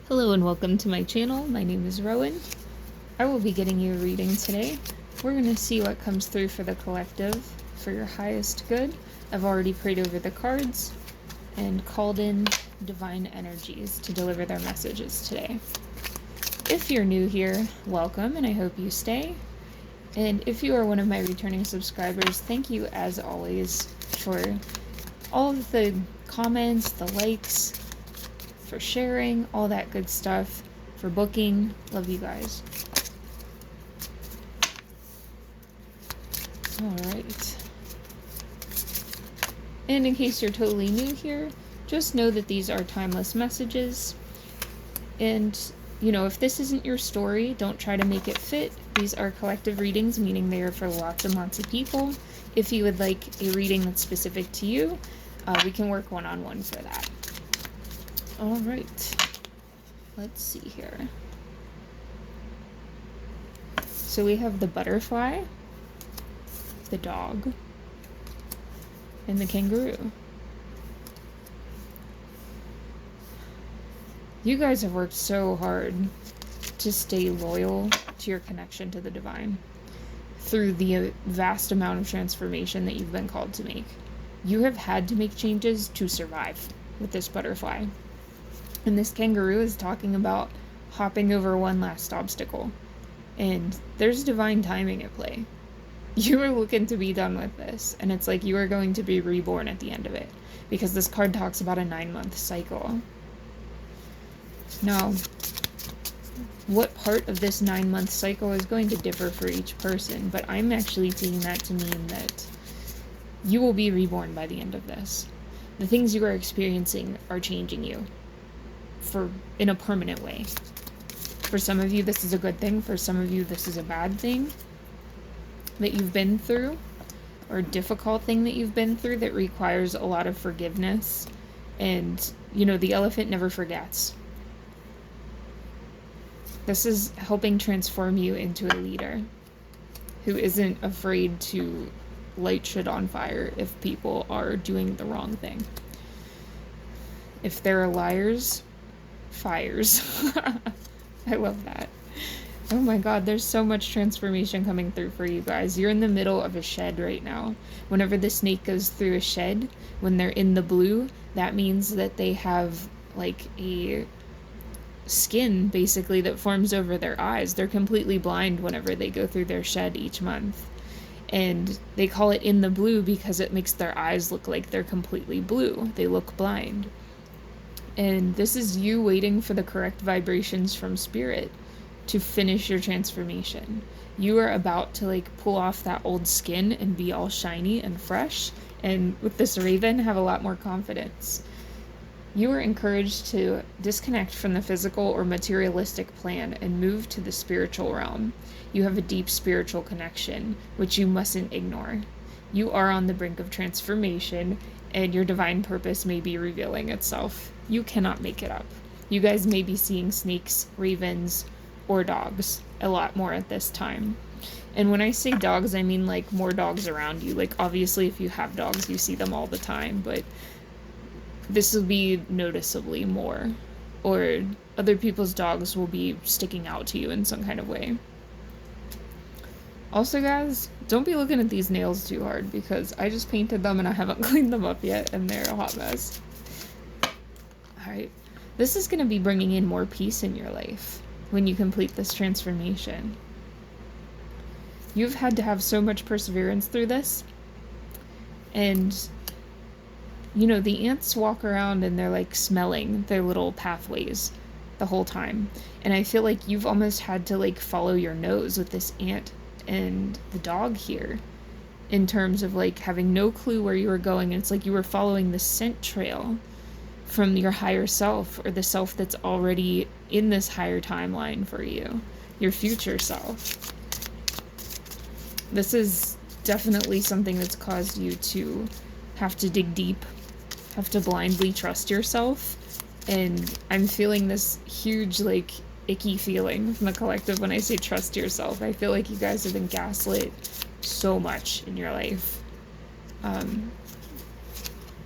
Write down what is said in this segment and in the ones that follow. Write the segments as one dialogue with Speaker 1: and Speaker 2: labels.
Speaker 1: Hello and welcome to my channel. My name is Rowan. I will be getting you a reading today. We're going to see what comes through for the collective for your highest good. I've already prayed over the cards and called in divine energies to deliver their messages today. If you're new here, welcome and I hope you stay. And if you are one of my returning subscribers, thank you as always for all of the comments, the likes, for sharing, all that good stuff, for booking. Love you guys. Alright. And in case you're totally new here, just know that these are timeless messages. And, you know, if this isn't your story, don't try to make it fit. These are collective readings, meaning they are for lots and lots of people. If you would like a reading that's specific to you, we can work one-on-one for that. All right, let's see here. So we have the butterfly, the dog, and the kangaroo. You guys have worked so hard to stay loyal to your connection to the divine through the vast amount of transformation that you've been called to make. You have had to make changes to survive with this butterfly. And this kangaroo is talking about hopping over one last obstacle. And there's divine timing at play. You are looking to be done with this. And it's like you are going to be reborn at the end of it. Because this card talks about a 9-month cycle. Now, what part of this 9-month cycle is going to differ for each person. But I'm actually taking that to mean that you will be reborn by the end of this. The things you are experiencing are changing you. In a permanent way. For some of you, this is a good thing. For some of you, this is a bad thing that you've been through, or a difficult thing that you've been through that requires a lot of forgiveness. And, you know, the elephant never forgets. This is helping transform you into a leader who isn't afraid to light shit on fire if people are doing the wrong thing. If there are liars, fires. I love that. Oh my god, there's so much transformation coming through for you guys. You're in the middle of a shed right now. Whenever the snake goes through a shed, when they're in the blue, that means that they have like a skin basically that forms over their eyes. They're completely blind whenever they go through their shed each month. And they call it in the blue because it makes their eyes look like they're completely blue. They look blind. And this is you waiting for the correct vibrations from spirit to finish your transformation. You are about to like pull off that old skin and be all shiny and fresh. And with this raven, have a lot more confidence. You are encouraged to disconnect from the physical or materialistic plan and move to the spiritual realm. You have a deep spiritual connection, which you mustn't ignore. You are on the brink of transformation, and your divine purpose may be revealing itself. You cannot make it up. You guys may be seeing snakes, ravens, or dogs a lot more at this time. And when I say dogs, I mean like more dogs around you. Like obviously if you have dogs, you see them all the time, but this will be noticeably more. Or other people's dogs will be sticking out to you in some kind of way. Also, guys, don't be looking at these nails too hard because I just painted them and I haven't cleaned them up yet and they're a hot mess. Alright, this is going to be bringing in more peace in your life when you complete this transformation. You've had to have so much perseverance through this. And, you know, the ants walk around and they're like smelling their little pathways the whole time. And I feel like you've almost had to like follow your nose with this ant and the dog here in terms of like having no clue where you were going, and it's like you were following the scent trail from your higher self, or the self that's already in this higher timeline for you, your future self. This is definitely something that's caused you to have to dig deep, have to blindly trust yourself, and I'm feeling this huge like icky feeling from the collective when I say trust yourself. I feel like you guys have been gaslit so much in your life.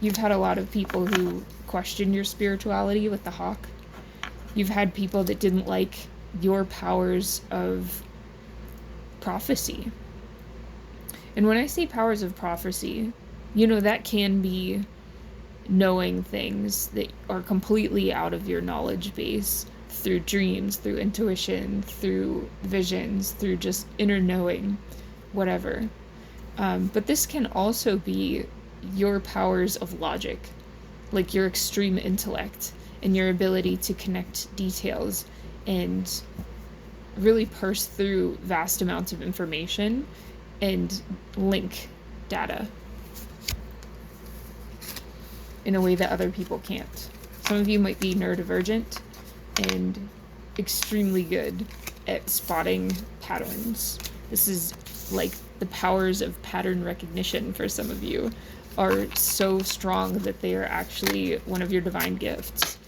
Speaker 1: You've had a lot of people who question your spirituality with the hawk, You've had people that didn't like your powers of prophecy. And when I say powers of prophecy, that can be knowing things that are completely out of your knowledge base through dreams, through intuition, through visions, through just inner knowing, whatever. But this can also be your powers of logic, like your extreme intellect and your ability to connect details and really parse through vast amounts of information and link data in a way that other people can't. Some of you might be neurodivergent and extremely good at spotting patterns. This is like the powers of pattern recognition for some of you are so strong that they are actually one of your divine gifts.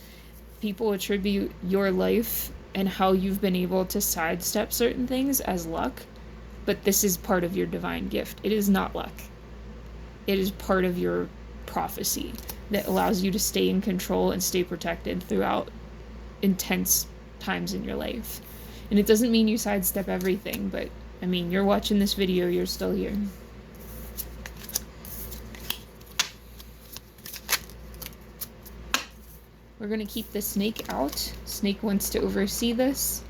Speaker 1: People attribute your life and how you've been able to sidestep certain things as luck, but this is part of your divine gift. It is not luck. It is part of your prophecy that allows you to stay in control and stay protected throughout intense times in your life. And it doesn't mean you sidestep everything, but I mean, you're watching this video, you're still here. We're going to keep the snake out. Snake wants to oversee this.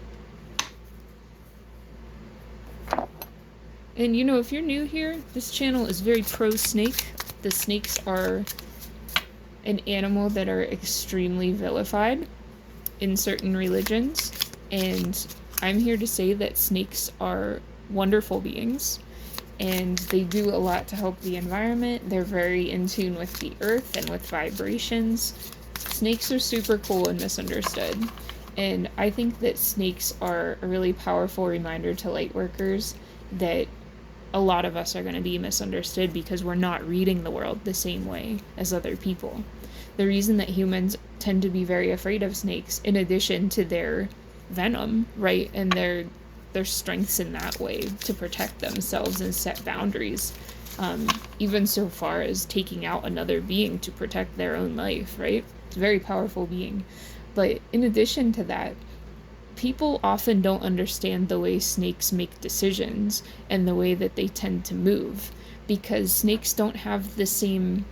Speaker 1: And if you're new here, this channel is very pro-snake. The snakes are an animal that are extremely vilified in certain religions. And I'm here to say that snakes are wonderful beings. And they do a lot to help the environment. They're very in tune with the earth and with vibrations. Snakes are super cool and misunderstood. And I think that snakes are a really powerful reminder to light workers that a lot of us are going to be misunderstood because we're not reading the world the same way as other people. The reason that humans tend to be very afraid of snakes, in addition to their venom, right, and their strengths in that way to protect themselves and set boundaries, even so far as taking out another being to protect their own life, right? It's a very powerful being. But in addition to that, people often don't understand the way snakes make decisions and the way that they tend to move, because snakes don't have the same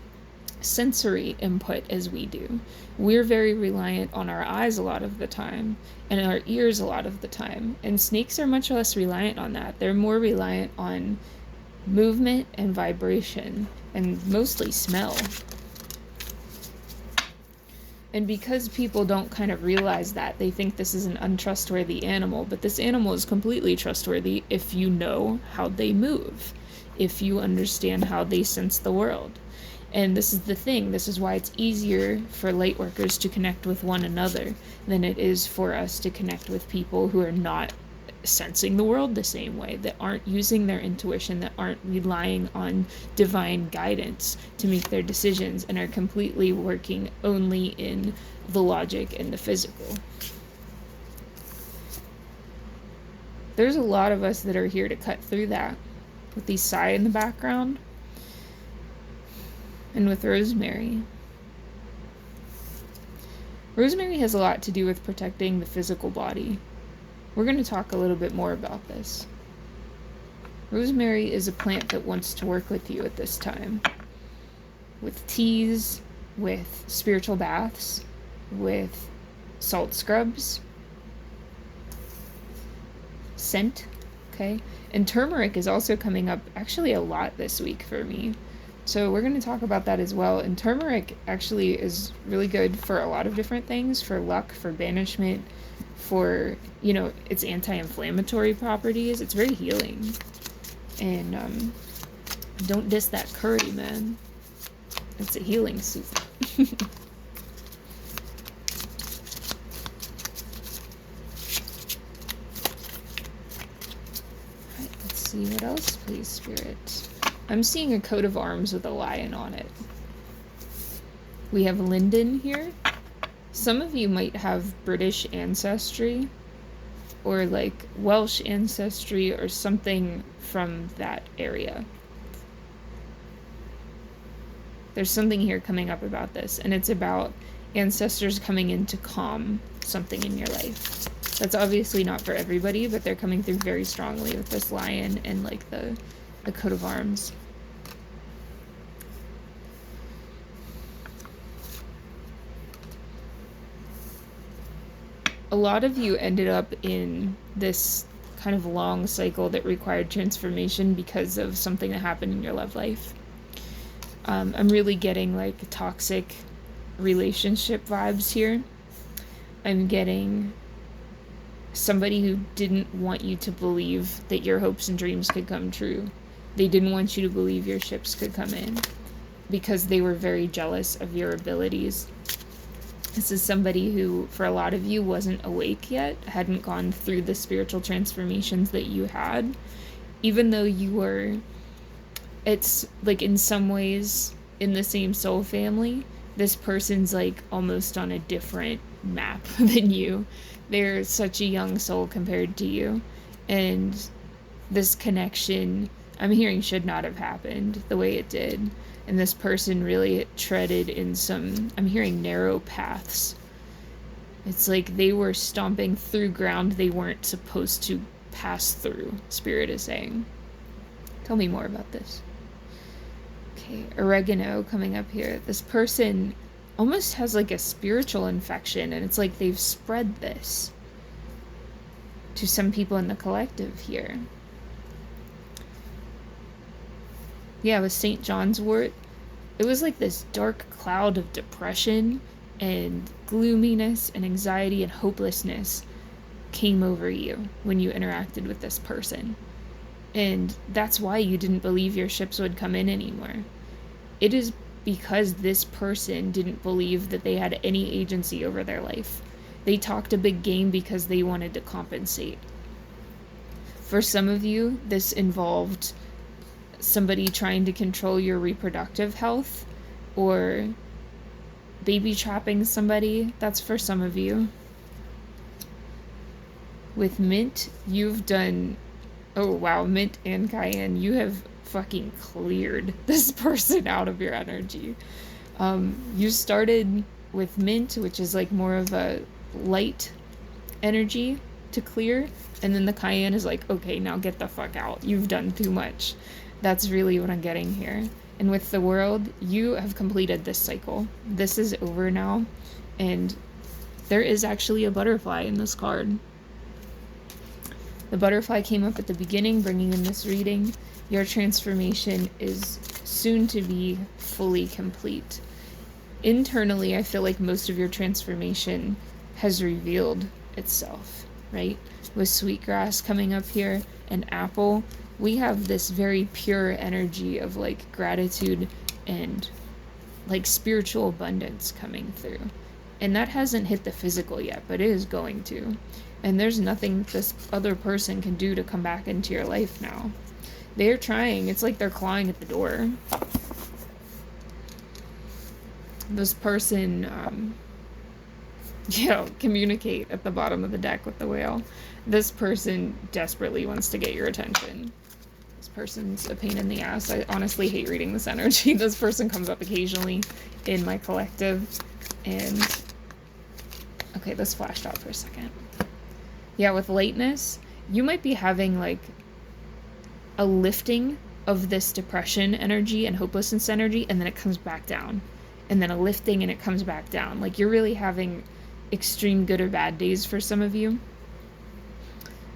Speaker 1: sensory input as we do. We're very reliant on our eyes a lot of the time and our ears a lot of the time, and snakes are much less reliant on that. They're more reliant on movement and vibration and mostly smell. And because people don't kind of realize that, they think this is an untrustworthy animal, but this animal is completely trustworthy if you know how they move, if you understand how they sense the world. And this is the thing, this is why it's easier for light workers to connect with one another than it is for us to connect with people who are not sensing the world the same way, that aren't using their intuition, that aren't relying on divine guidance to make their decisions, and are completely working only in the logic and the physical. There's a lot of us that are here to cut through that, with the sigh in the background, and with Rosemary. Rosemary has a lot to do with protecting the physical body. We're going to talk a little bit more about this. Rosemary is a plant that wants to work with you at this time. With teas, with spiritual baths, with salt scrubs, scent, okay? And turmeric is also coming up actually a lot this week for me. So we're going to talk about that as well. And turmeric actually is really good for a lot of different things, for luck, for banishment, for, its anti-inflammatory properties. It's very healing. And don't diss that curry, man. It's a healing soup. Alright, let's see what else, please, Spirit. I'm seeing a coat of arms with a lion on it. We have linden here. Some of you might have British ancestry or like Welsh ancestry or something from that area. There's something here coming up about this, and it's about ancestors coming in to calm something in your life. That's obviously not for everybody, but they're coming through very strongly with this lion and like the coat of arms. A lot of you ended up in this kind of long cycle that required transformation because of something that happened in your love life. I'm really getting like toxic relationship vibes here. I'm getting somebody who didn't want you to believe that your hopes and dreams could come true. They didn't want you to believe your ships could come in because they were very jealous of your abilities. This is somebody who, for a lot of you, wasn't awake yet, hadn't gone through the spiritual transformations that you had, even though you were, it's like in some ways in the same soul family, this person's like almost on a different map than you. They're such a young soul compared to you, and this connection, I'm hearing, should not have happened the way it did. And this person really treaded in some, I'm hearing, narrow paths. It's like they were stomping through ground they weren't supposed to pass through, Spirit is saying. Tell me more about this. Okay, oregano coming up here. This person almost has like a spiritual infection, and it's like they've spread this to some people in the collective here. Yeah, with St. John's wort, it was like this dark cloud of depression and gloominess and anxiety and hopelessness came over you when you interacted with this person. And that's why you didn't believe your ships would come in anymore. It is because this person didn't believe that they had any agency over their life. They talked a big game because they wanted to compensate. For some of you, this involved somebody trying to control your reproductive health or baby trapping somebody. That's for some of you. With mint, you've done, oh wow, mint and cayenne, you have fucking cleared this person out of your energy. You started with mint, which is like more of a light energy to clear, and then the cayenne is like, okay, now get the fuck out. You've done too much. That's really what I'm getting here. And with the world, you have completed this cycle. This is over now, and there is actually a butterfly in this card. The butterfly came up at the beginning, bringing in this reading. Your transformation is soon to be fully complete. Internally, I feel like most of your transformation has revealed itself, right? With sweetgrass coming up here and apple, we have this very pure energy of like gratitude and like spiritual abundance coming through. And that hasn't hit the physical yet, but it is going to. And there's nothing this other person can do to come back into your life now. They're trying. It's like they're clawing at the door. This person, communicate at the bottom of the deck with the whale. This person desperately wants to get your attention. This person's a pain in the ass. I honestly hate reading this energy. This person comes up occasionally in my collective. And, okay, this flashed out for a second. Yeah, with lightness, you might be having like a lifting of this depression energy and hopelessness energy, and then it comes back down. And then a lifting and it comes back down. Like you're really having extreme good or bad days for some of you.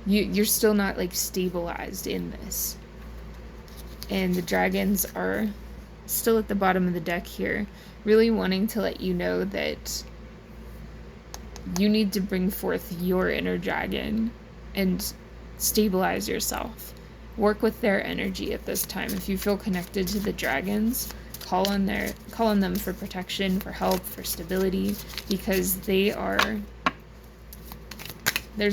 Speaker 1: You're still not like stabilized in this. And the dragons are still at the bottom of the deck here, really wanting to let you know that you need to bring forth your inner dragon and stabilize yourself. Work with their energy at this time. If you feel connected to the dragons, call on them for protection, for help, for stability, because there's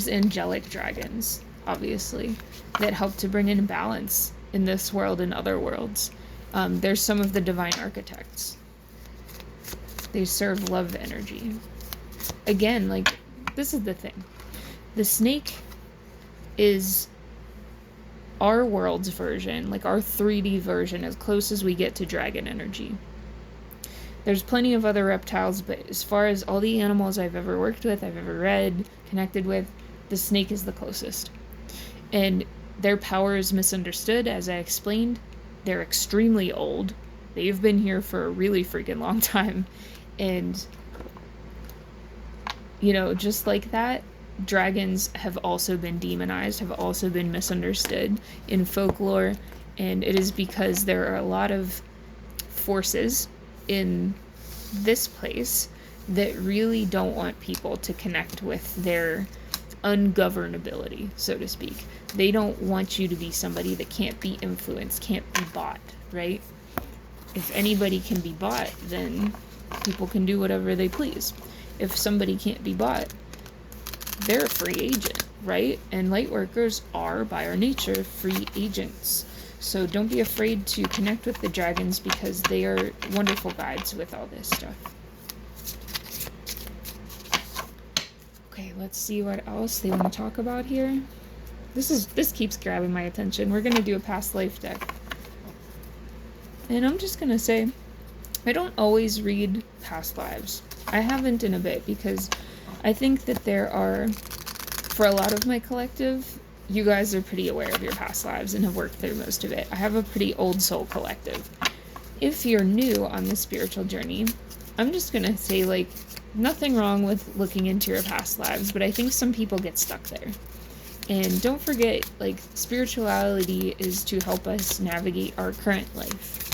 Speaker 1: angelic dragons, obviously, that help to bring in balance in this world and other worlds. There's some of the divine architects. They serve love energy. Again, like, this is the thing. The snake is our world's version, like our 3D version, as close as we get to dragon energy. There's plenty of other reptiles, but as far as all the animals I've ever worked with, I've ever read, connected with, the snake is the closest. And their power is misunderstood, as I explained. They're extremely old. They've been here for a really freaking long time. And, just like that, dragons have also been demonized, have also been misunderstood in folklore. And it is because there are a lot of forces in this place that really don't want people to connect with their ungovernability, so to speak. They don't want you to be somebody that can't be influenced, can't be bought, right? If anybody can be bought, then people can do whatever they please. If somebody can't be bought, they're a free agent, right? And light workers are, by our nature, free agents. So don't be afraid to connect with the dragons, because they are wonderful guides with all this stuff. Okay, let's see what else they want to talk about here. This keeps grabbing my attention. We're going to do a past life deck. And I'm just going to say, I don't always read past lives. I haven't in a bit, because I think that there are, for a lot of my collective, you guys are pretty aware of your past lives and have worked through most of it. I have a pretty old soul collective. If you're new on the spiritual journey, I'm just going to say, like, nothing wrong with looking into your past lives, but I think some people get stuck there. And don't forget, like, spirituality is to help us navigate our current life,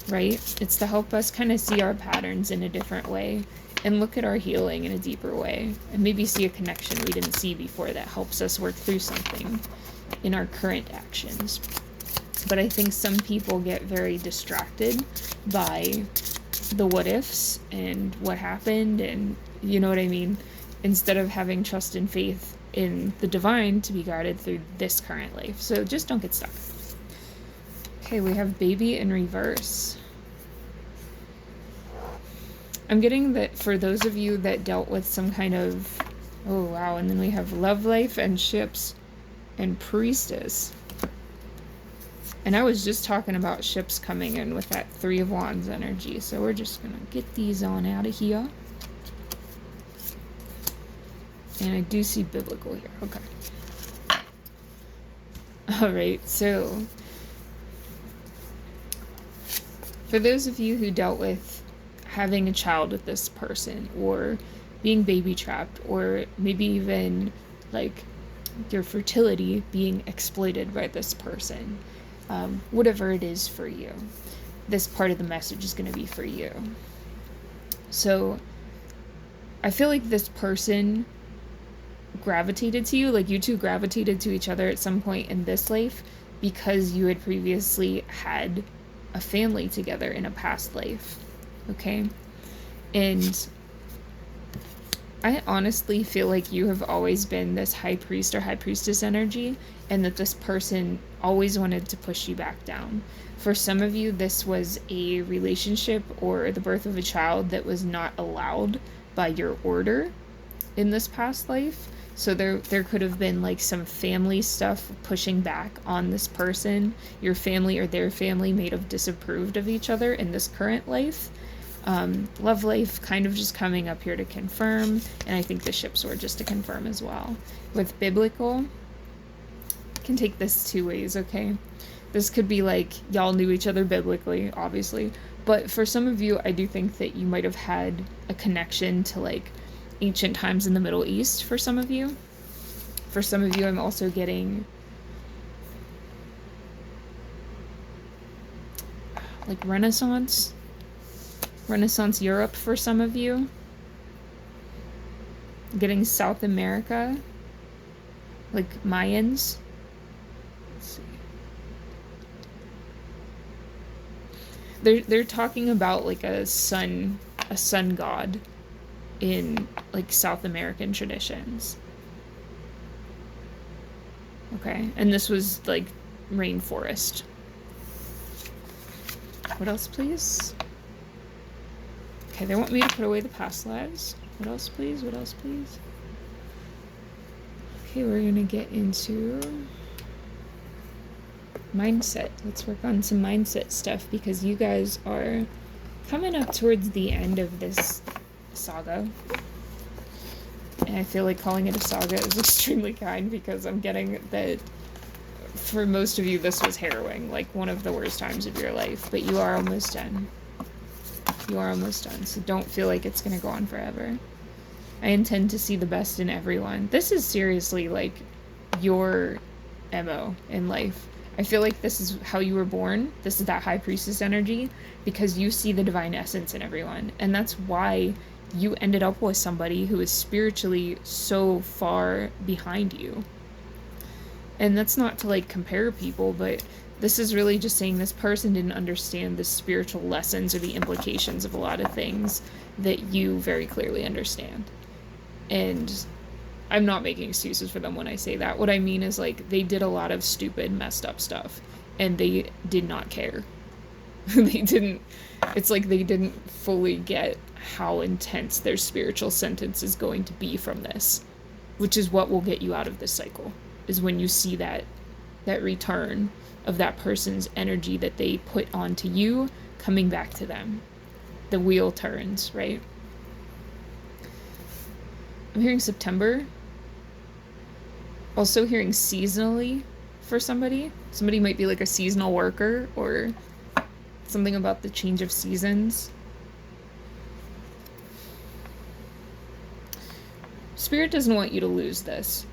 Speaker 1: right? It's to help us kind of see our patterns in a different way and look at our healing in a deeper way, and maybe see a connection we didn't see before that helps us work through something in our current actions. But I think some people get very distracted by the what ifs and what happened, and you know what I mean, instead of having trust and faith in the divine to be guided through this current life. So just don't get stuck. Okay, we have baby in reverse. I'm getting that for those of you that dealt with some kind of, oh wow, and then we have love life and ships and priestess. And I was just talking about ships coming in with that 3 of Wands energy, so we're just gonna get these on out of here. And I do see biblical here, okay. Alright, so for those of you who dealt with having a child with this person, or being baby trapped, or maybe even like your fertility being exploited by this person, whatever it is for you, this part of the message is going to be for you. So I feel like this person gravitated to you, like you two gravitated to each other at some point in this life, because you had previously had a family together in a past life. Okay? And I honestly feel like you have always been this high priest or high priestess energy, and that this person always wanted to push you back down. For some of you, this was a relationship or the birth of a child that was not allowed by your order in this past life. So there could have been like some family stuff pushing back on this person. Your family or their family may have disapproved of each other in this current life. Love life kind of just coming up here to confirm, and I think the ships were just to confirm as well. With biblical, can take this 2 ways, okay? This could be like y'all knew each other biblically, obviously, but for some of you, I do think that you might have had a connection to like ancient times in the Middle East for some of you. For some of you, I'm also getting like Renaissance Europe for some of you. Getting South America, like Mayans. Let's see. They're talking about like a sun god in like South American traditions. Okay, and this was like rainforest. What else, please? Okay, they want me to put away the past lives. What else, please? What else, please? Okay, we're gonna get into mindset. Let's work on some mindset stuff, because you guys are Coming up towards the end of this saga, and I feel like calling it a saga is extremely kind because I'm getting that for most of you this was harrowing, like one of the worst times of your life, but you are almost done. You are almost done, so don't feel like it's gonna go on forever. I intend to see the best in everyone. This is seriously like your MO in life. I feel like this is how you were born. This is that high priestess energy because you see the divine essence in everyone. And that's why you ended up with somebody who is spiritually so far behind you. And that's not to like compare people, but this is really just saying this person didn't understand the spiritual lessons or the implications of a lot of things that you very clearly understand. And I'm not making excuses for them when I say that. What I mean is, like, they did a lot of stupid, messed up stuff, and they did not care. It's like they didn't fully get how intense their spiritual sentence is going to be from this, which is what will get you out of this cycle, is when you see that return of that person's energy that they put onto you coming back to them. The wheel turns, right? I'm hearing September. Also hearing seasonally for somebody. Somebody might be like a seasonal worker or something about the change of seasons. Spirit doesn't want you to lose this.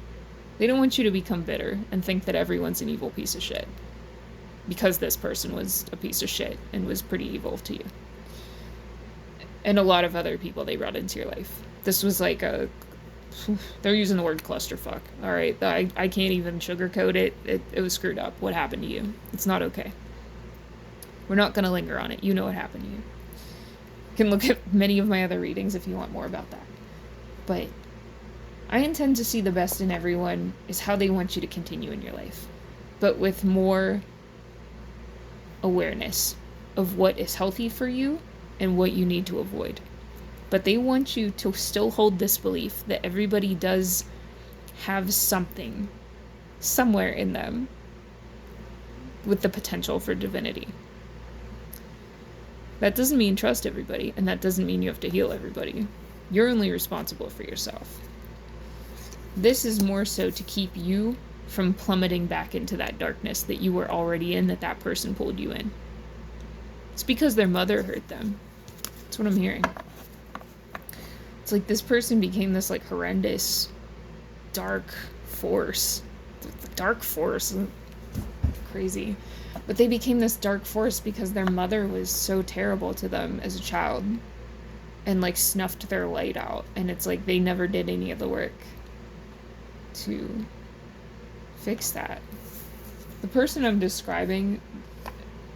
Speaker 1: They don't want you to become bitter and think that everyone's an evil piece of shit. Because this person was a piece of shit and was pretty evil to you. And a lot of other people they brought into your life. This was like they're using the word clusterfuck. Alright, I can't even sugarcoat it. It was screwed up. What happened to you? It's not okay. We're not going to linger on it. You know what happened to you. You can look at many of my other readings if you want more about that. But I intend to see the best in everyone is how they want you to continue in your life. But with more awareness of what is healthy for you and what you need to avoid. But they want you to still hold this belief that everybody does have something somewhere in them with the potential for divinity. That doesn't mean trust everybody, and that doesn't mean you have to heal everybody. You're only responsible for yourself. This is more so to keep you from plummeting back into that darkness that you were already in, that person pulled you in. It's because their mother hurt them. That's what I'm hearing. It's like this person became this like horrendous dark force. Dark force. Crazy. But they became this dark force because their mother was so terrible to them as a child and like snuffed their light out. And it's like they never did any of the work to fix that. The person I'm describing,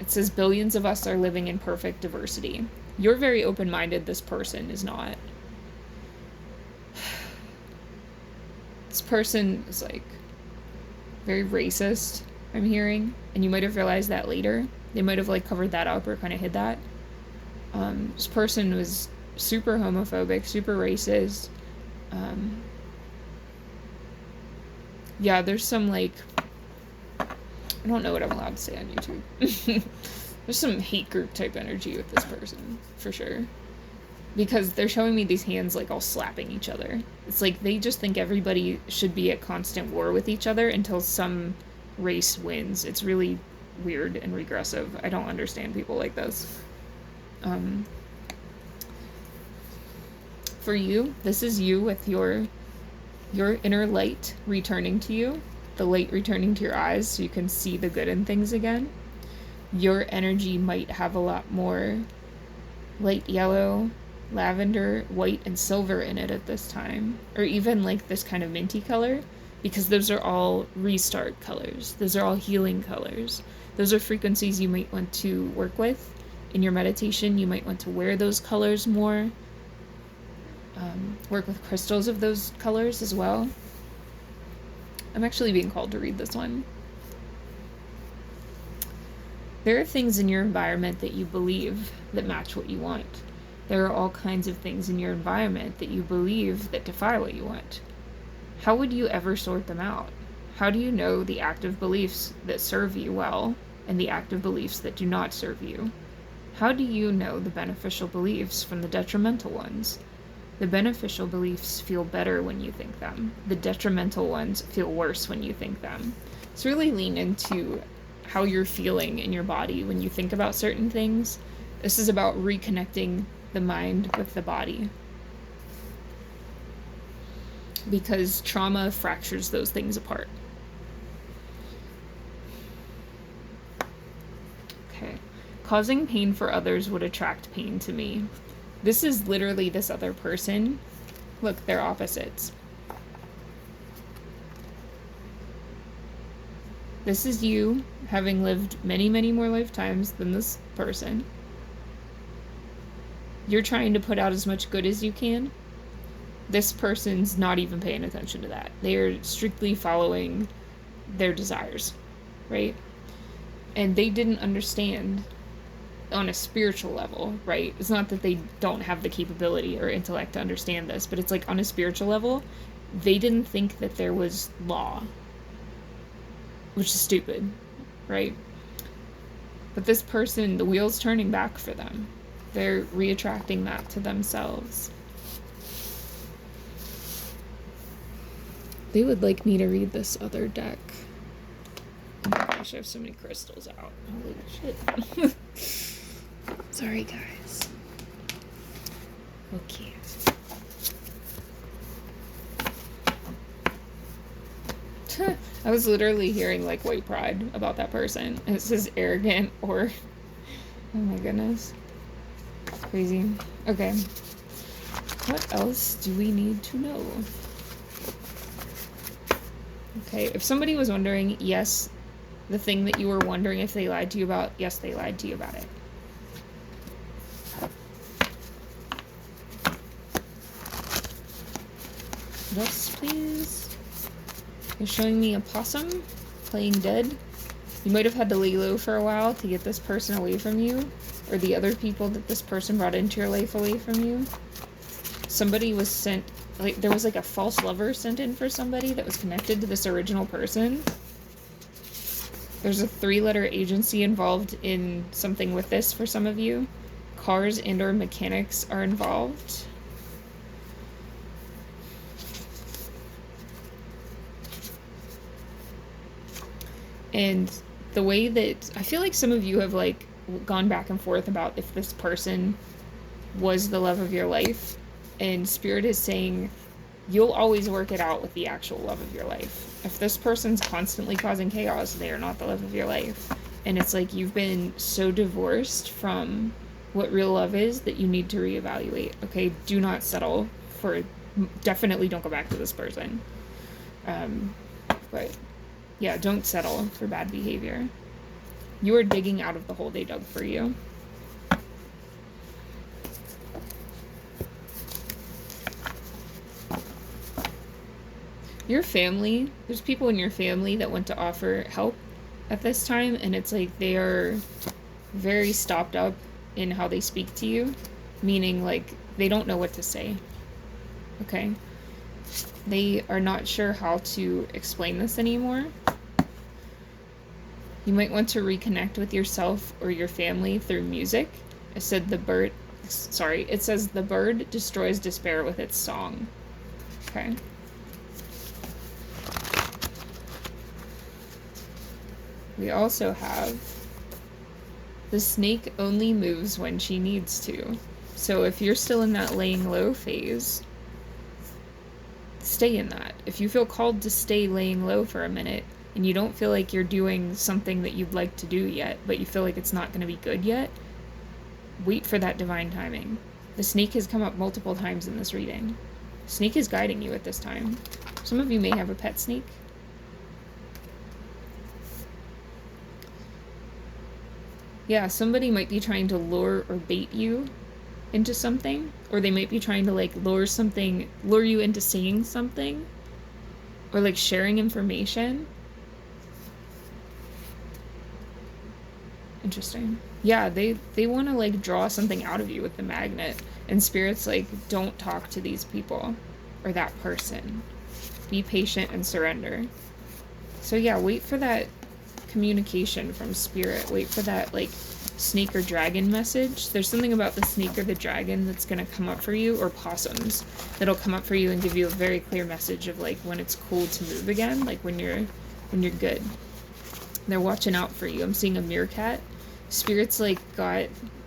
Speaker 1: it says billions of us are living in perfect diversity. You're very open-minded. This person is not. This person is like very racist, I'm hearing, and you might have realized that later. They might have like covered that up or kind of hid that. This person was super homophobic, super racist. Yeah, there's some like, I don't know what I'm allowed to say on YouTube. There's some hate group type energy with this person, for sure. Because they're showing me these hands like all slapping each other. It's like they just think everybody should be at constant war with each other until some race wins. It's really weird and regressive. I don't understand people like this. For you, this is you with your inner light returning to you. The light returning to your eyes so you can see the good in things again. Your energy might have a lot more light yellow, lavender, white, and silver in it at this time. Or even like this kind of minty color, because those are all restart colors. Those are all healing colors. Those are frequencies you might want to work with in your meditation. You might want to wear those colors more. Work with crystals of those colors as well. I'm actually being called to read this one. There are things in your environment that you believe that match what you want. There are all kinds of things in your environment that you believe that defy what you want. How would you ever sort them out? How do you know the active beliefs that serve you well and the active beliefs that do not serve you? How do you know the beneficial beliefs from the detrimental ones? The beneficial beliefs feel better when you think them. The detrimental ones feel worse when you think them. So really lean into how you're feeling in your body when you think about certain things. This is about reconnecting the mind with the body, because trauma fractures those things apart. Okay. Causing pain for others would attract pain to me. This is literally this other person. Look, they're opposites. This is you having lived many, many more lifetimes than this person. You're trying to put out as much good as you can. This person's not even paying attention to that. They're strictly following their desires, right? And they didn't understand on a spiritual level, right? It's not that they don't have the capability or intellect to understand this, but it's like on a spiritual level, they didn't think that there was law, which is stupid, right? But this person, the wheel's turning back for them. They're reattracting that to themselves. They would like me to read this other deck. Oh my gosh, I have so many crystals out. Holy shit. Sorry, guys. Okay. I was literally hearing like white pride about that person. It says arrogant or... Oh my goodness. Crazy. Okay. What else do we need to know? Okay, if somebody was wondering, yes, the thing that you were wondering if they lied to you about, yes, they lied to you about it. What else, please? You're showing me a possum playing dead. You might have had to lay low for a while to get this person away from you, or the other people that this person brought into your life away from you. Somebody was sent, like, there was like a false lover sent in for somebody that was connected to this original person. There's a 3-letter agency involved in something with this for some of you. Cars and or mechanics are involved. And the way that, I feel like some of you have like gone back and forth about if this person was the love of your life, and Spirit is saying you'll always work it out with the actual love of your life. If this person's constantly causing chaos, they are not the love of your life. And it's like you've been so divorced from what real love is that you need to reevaluate. Okay, do not settle for, definitely don't go back to this person. But yeah, don't settle for bad behavior. You are digging out of the hole they dug for you. Your family, there's people in your family that want to offer help at this time, and it's like they are very stopped up in how they speak to you, meaning like they don't know what to say. Okay? They are not sure how to explain this anymore. You might want to reconnect with yourself or your family through music. It says the bird destroys despair with its song. Okay? We also have the snake only moves when she needs to. So if you're still in that laying low phase, stay in that. If you feel called to stay laying low for a minute and you don't feel like you're doing something that you'd like to do yet, but you feel like it's not going to be good yet, wait for that divine timing. The snake has come up multiple times in this reading. Snake is guiding you at this time. Some of you may have a pet snake. Yeah, somebody might be trying to lure or bait you into something, or they might be trying to like lure you into saying something, or like sharing information. Interesting. Yeah, they want to like draw something out of you with the magnet, and Spirit's like, don't talk to these people or that person. Be patient and surrender. So yeah, wait for that communication from Spirit. Wait for that like snake or dragon message. There's something about the snake or the dragon that's going to come up for you, or possums that'll come up for you and give you a very clear message of like when it's cool to move again, like when you're good. They're watching out for you. I'm seeing a meerkat. Spirit's like got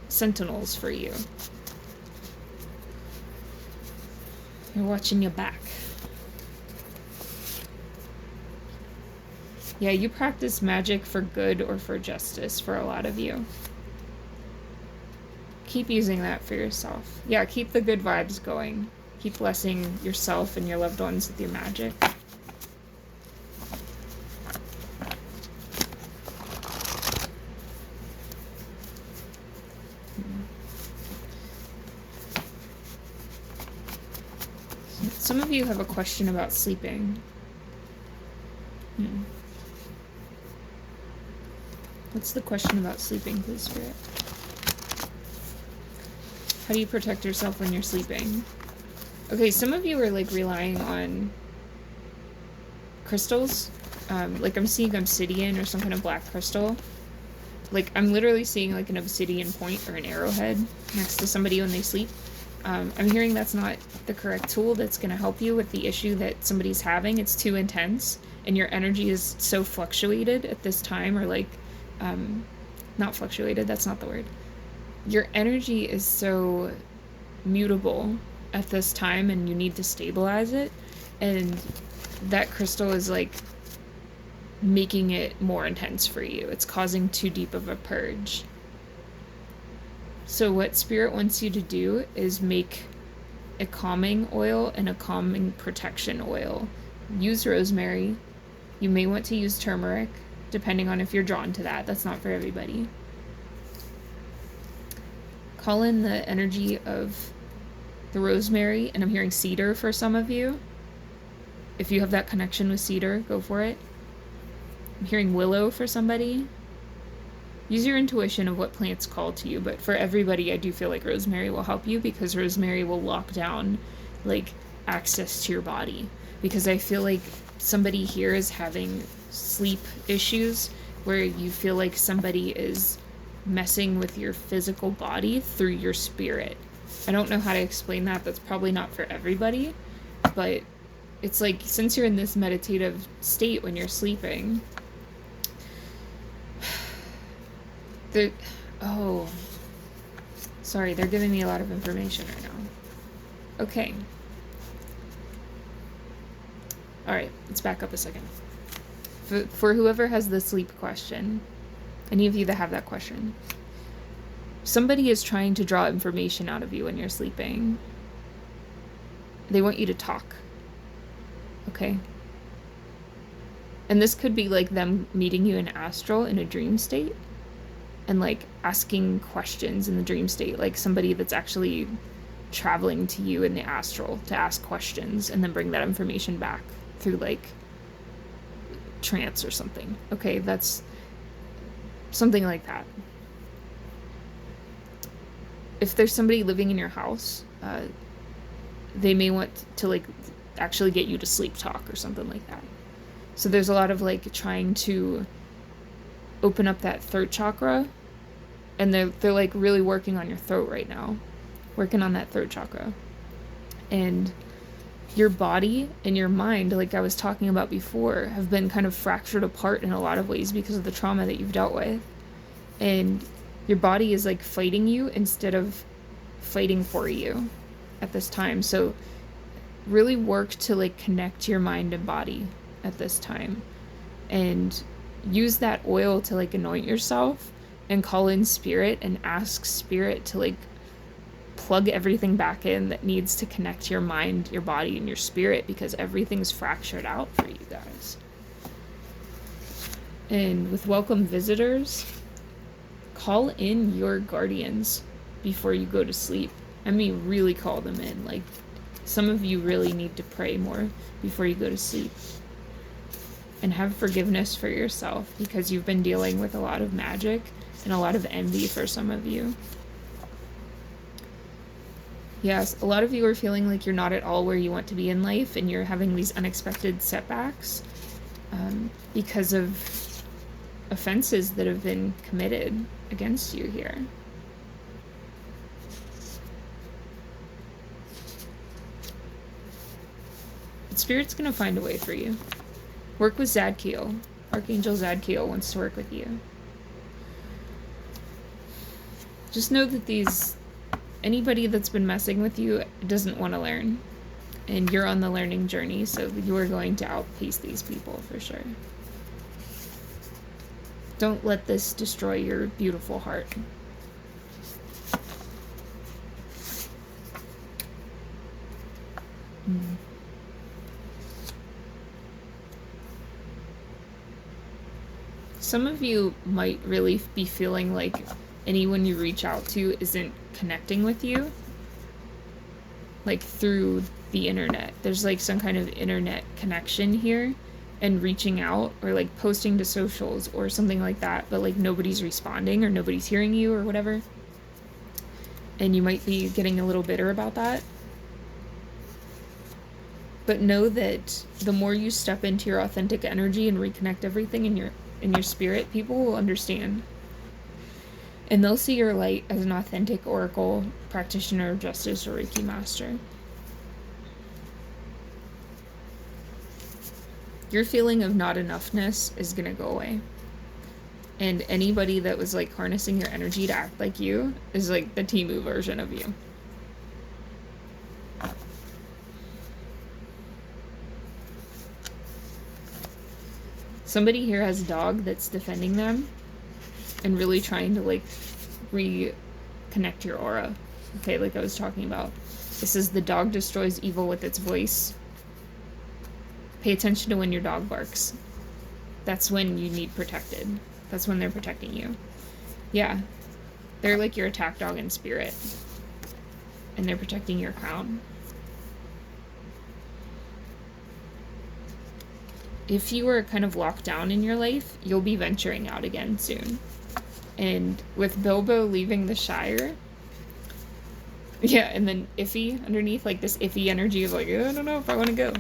Speaker 1: sentinels for you. They're watching your back. Yeah, you practice magic for good or for justice for a lot of you. Keep using that for yourself. Yeah, keep the good vibes going. Keep blessing yourself and your loved ones with your magic. Some of you have a question about sleeping. What's the question about sleeping, please, Spirit? How do you protect yourself when you're sleeping? Okay, some of you are like relying on crystals. Like I'm seeing obsidian or some kind of black crystal. Like I'm literally seeing like an obsidian point or an arrowhead next to somebody when they sleep. I'm hearing that's not the correct tool that's going to help you with the issue that somebody's having. It's too intense and your energy is so fluctuated at this time, or like, not fluctuated, that's not the word. Your energy is so mutable at this time and you need to stabilize it, and that crystal is like making it more intense for you. It's causing too deep of a purge. So what Spirit wants you to do is make a calming oil and a calming protection oil. Use rosemary. You may want to use turmeric, depending on if you're drawn to that. That's not for everybody. Call in the energy of the rosemary, and I'm hearing cedar for some of you. If you have that connection with cedar, go for it. I'm hearing willow for somebody. Use your intuition of what plants call to you, but for everybody, I do feel like rosemary will help you, because rosemary will lock down, like, access to your body. Because I feel like somebody here is having sleep issues where you feel like somebody is messing with your physical body through your spirit. I don't know how to explain that. That's probably not for everybody, but it's like, since you're in this meditative state when you're sleeping, oh, sorry, they're giving me a lot of information right now. Okay. Alright, let's back up a second. For whoever has the sleep question, any of you that have that question, somebody is trying to draw information out of you when you're sleeping. They want you to talk. Okay? And this could be like them meeting you in astral in a dream state, and like asking questions in the dream state, like somebody that's actually traveling to you in the astral to ask questions and then bring that information back through like trance or something. Okay, that's something like that. If there's somebody living in your house, they may want to like actually get you to sleep talk or something like that. So there's a lot of like trying to open up that throat chakra, and they're like really working on your throat right now, working on that throat chakra. And your body and your mind, like I was talking about before, have been kind of fractured apart in a lot of ways because of the trauma that you've dealt with. And your body is like fighting you instead of fighting for you at this time. So really work to like connect your mind and body at this time, and use that oil to like anoint yourself and call in spirit and ask spirit to like plug everything back in that needs to connect your mind, your body, and your spirit, because everything's fractured out for you guys. And with welcome visitors, call in your guardians before you go to sleep. I mean, really call them in. Like, some of you really need to pray more before you go to sleep. And have forgiveness for yourself, because you've been dealing with a lot of magic and a lot of envy for some of you. Yes, a lot of you are feeling like you're not at all where you want to be in life, and you're having these unexpected setbacks because of offenses that have been committed against you here. But Spirit's gonna find a way for you. Work with Zadkiel. Archangel Zadkiel wants to work with you. Just know that anybody that's been messing with you doesn't want to learn. And you're on the learning journey, so you are going to outpace these people for sure. Don't let this destroy your beautiful heart. Some of you might really be feeling like anyone you reach out to isn't connecting with you, like through the internet. There's like some kind of internet connection here, and reaching out or like posting to socials or something like that, but like nobody's responding or nobody's hearing you or whatever. And you might be getting a little bitter about that. But know that the more you step into your authentic energy and reconnect everything in your spirit, people will understand. And they'll see your light as an authentic oracle, practitioner of justice, or Reiki master. Your feeling of not enoughness is gonna go away. And anybody that was like harnessing your energy to act like you is like the Temu version of you. Somebody here has a dog that's defending them and really trying to like reconnect your aura. Okay, like I was talking about. This is the dog destroys evil with its voice. Pay attention to when your dog barks. That's when you need protected. That's when they're protecting you. Yeah. They're like your attack dog in spirit. And they're protecting your crown. If you were kind of locked down in your life, you'll be venturing out again soon. And with Bilbo leaving the Shire, yeah, and then iffy underneath, like this iffy energy of like, I don't know if I want to go.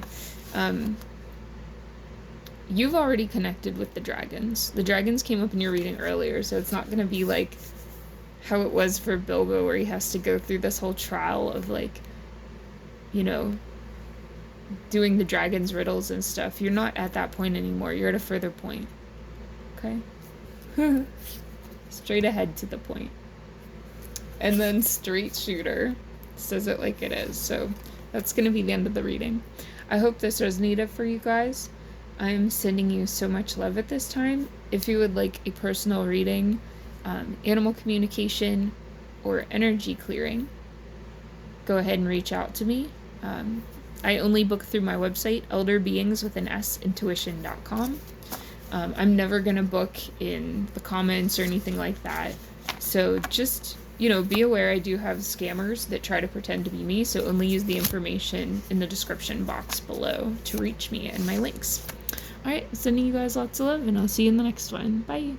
Speaker 1: You've already connected with the dragons. The dragons came up in your reading earlier, so it's not going to be like how it was for Bilbo, where he has to go through this whole trial of like, you know, doing the dragon's riddles and stuff. You're not at that point anymore. You're at a further point. Okay? Straight ahead to the point. And then Straight Shooter says it like it is. So that's going to be the end of the reading. I hope this resonated for you guys. I'm sending you so much love at this time. If you would like a personal reading, animal communication, or energy clearing, go ahead and reach out to me. I only book through my website, elderbeingsintuition.com. I'm never going to book in the comments or anything like that. So just, you know, be aware I do have scammers that try to pretend to be me, so only use the information in the description box below to reach me and my links. Alright, sending you guys lots of love, and I'll see you in the next one. Bye!